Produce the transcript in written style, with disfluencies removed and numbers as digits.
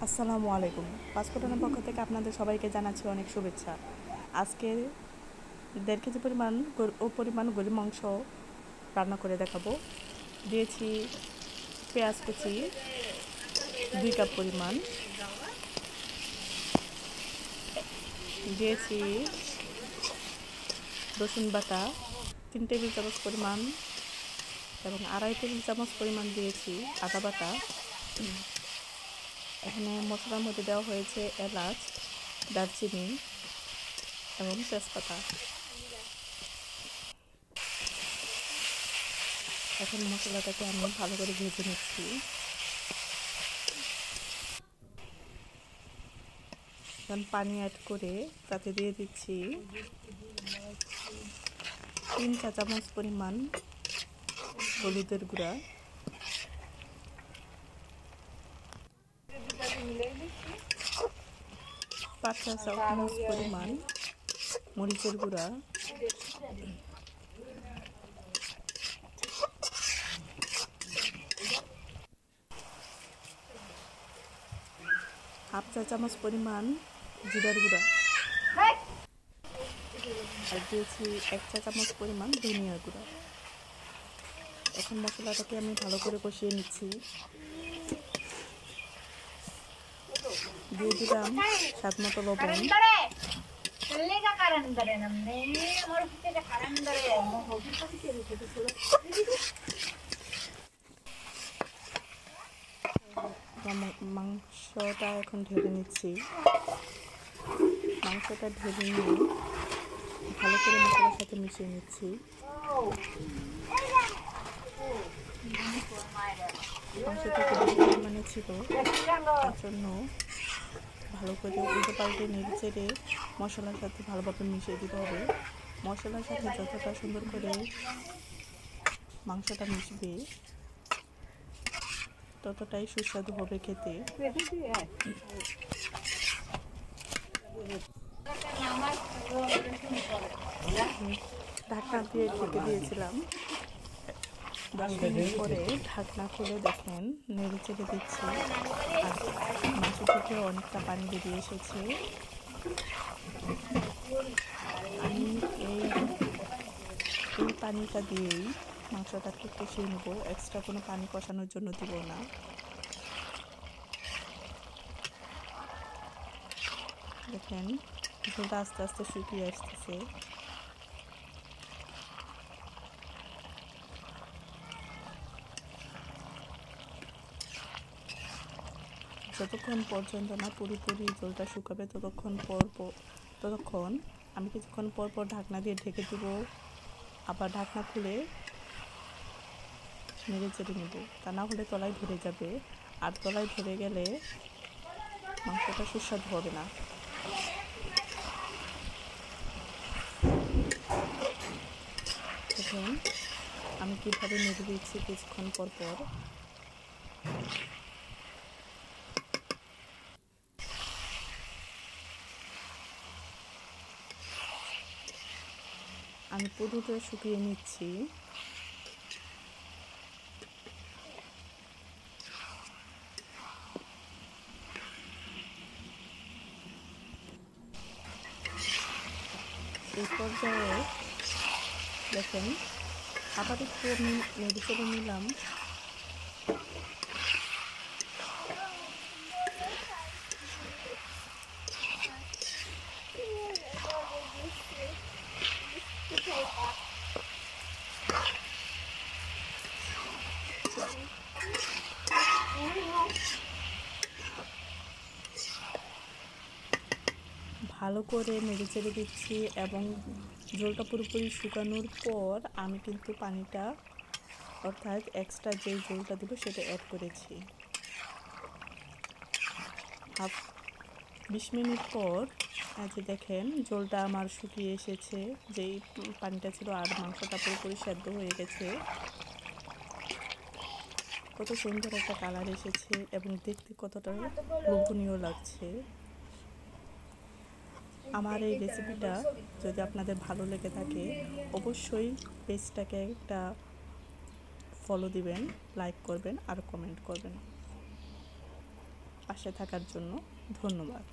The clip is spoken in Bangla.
আসসালামু আলাইকুম। পাসপোর্টের পক্ষ থেকে আপনাদের সবাইকে জানাচ্ছি অনেক শুভেচ্ছা। আজকে 1.5 কেজি পরিমাণ গরুর মাংস রান্না করে দেখাবো। দিয়েছি পেঁয়াজ কুচি 2 কাপ পরিমাণ, দিয়েছি রসুন বাটা 3 টেবিল চামচ পরিমাণ এবং 2.5 টেবিল চামচ পরিমাণ দিয়েছি আদা বাটা। এখানে মশলার মধ্যে দেওয়া হয়েছে এলাচ, দারচিনি এবং তেজপাতা। এখন মশলাটাকে আমি ভালো করে ভেজে নিচ্ছি। এখন পানি অ্যাড করে তাতে দিয়ে দিচ্ছি 3 চা চামচ পরিমাণ হলুদের গুঁড়া, 5 চা চামচ পরিমাণ মরিচের গুঁড়া, 1/2 চা চামচ পরিমাণ জিরার গুঁড়া, আর দিয়েছি 1 চা চামচ পরিমাণ ধনিয়ার গুঁড়া। এখন মশলাটাকে আমি ভালো করে কষিয়ে নিচ্ছি। দিয়ে দিলাম স্বাদ মতো লবণ, মাংসটা এখন ঢেলে নিচ্ছি। মাংসটা ঢেলে নিয়ে ভালো করে মশলার সাথে মিশিয়ে নিচ্ছি। মাংসটা খুবই পরিমাণে ছিল, তার জন্য ভালো করে উল্টে পাল্টে নেড়ে চেড়ে মশলার সাথে ভালোভাবে মিশিয়ে দিতে হবে। মশলার সাথে যতটা সুন্দর করে মাংসটা মিশবে ততটাই সুস্বাদু হবে খেতে। ঢাকনা দিয়ে ঢেকে দিয়েছিলাম। 10 মিনিট পরে ঢাকনা খুলে দেখেন নেড়ে চেড়ে দিচ্ছি, আর মাংস থেকে অনেকটা পানি বেরিয়ে এসেছে। আমি এই পানিটা দিয়েই মাংসটাকে কষিয়ে নেব, এক্সট্রা কোনো পানি কষানোর জন্য দিব না। দেখেন ঝোলটা আস্তে আস্তে শুকিয়ে আসতেছে। যতক্ষণ পর্যন্ত না পুরোপুরি ঝোলটা শুকাবে ততক্ষণ আমি কিছুক্ষণ পর পর ঢাকনা দিয়ে ঢেকে দেব, আবার ঢাকনা খুলে নেড়ে চেড়ে নেব। তা না হলে তলায় ধরে যাবে, আর তলায় ধরে গেলে মাংসটা সুস্বাদু হবে না। দেখুন আমি কীভাবে নেড়ে দিচ্ছি কিছুক্ষণ পর পর। আমি পুরোটা শুকিয়ে নিচ্ছি। এই পর্যায়ে দেখেন আবার একটু আমি নেড়ে চেড়ে নিলাম। ভালো করে নেড়ে চেড়ে দিচ্ছি এবং ঝোলটা পুরোপুরি শুকানোর পর আমি কিন্তু পানিটা অর্থাৎ এক্সট্রা যে ঝোলটা দেব সেটা অ্যাড করেছি। 20 মিনিট পর যে দেখেন ঝোলটা আমার শুকিয়ে এসেছে, যেই পানিটা ছিল, আর মাংসটা পুরোপুরি সেদ্ধ হয়ে গেছে। কত সুন্দর একটা কালার এসেছে এবং দেখতে কতটা লোভনীয় লাগছে। আমার এই রেসিপিটা যদি আপনাদের ভালো লেগে থাকে অবশ্যই পেজটাকে একটা ফলো দিবেন, লাইক করবেন আর কমেন্ট করবেন। পাশে থাকার জন্য ধন্যবাদ।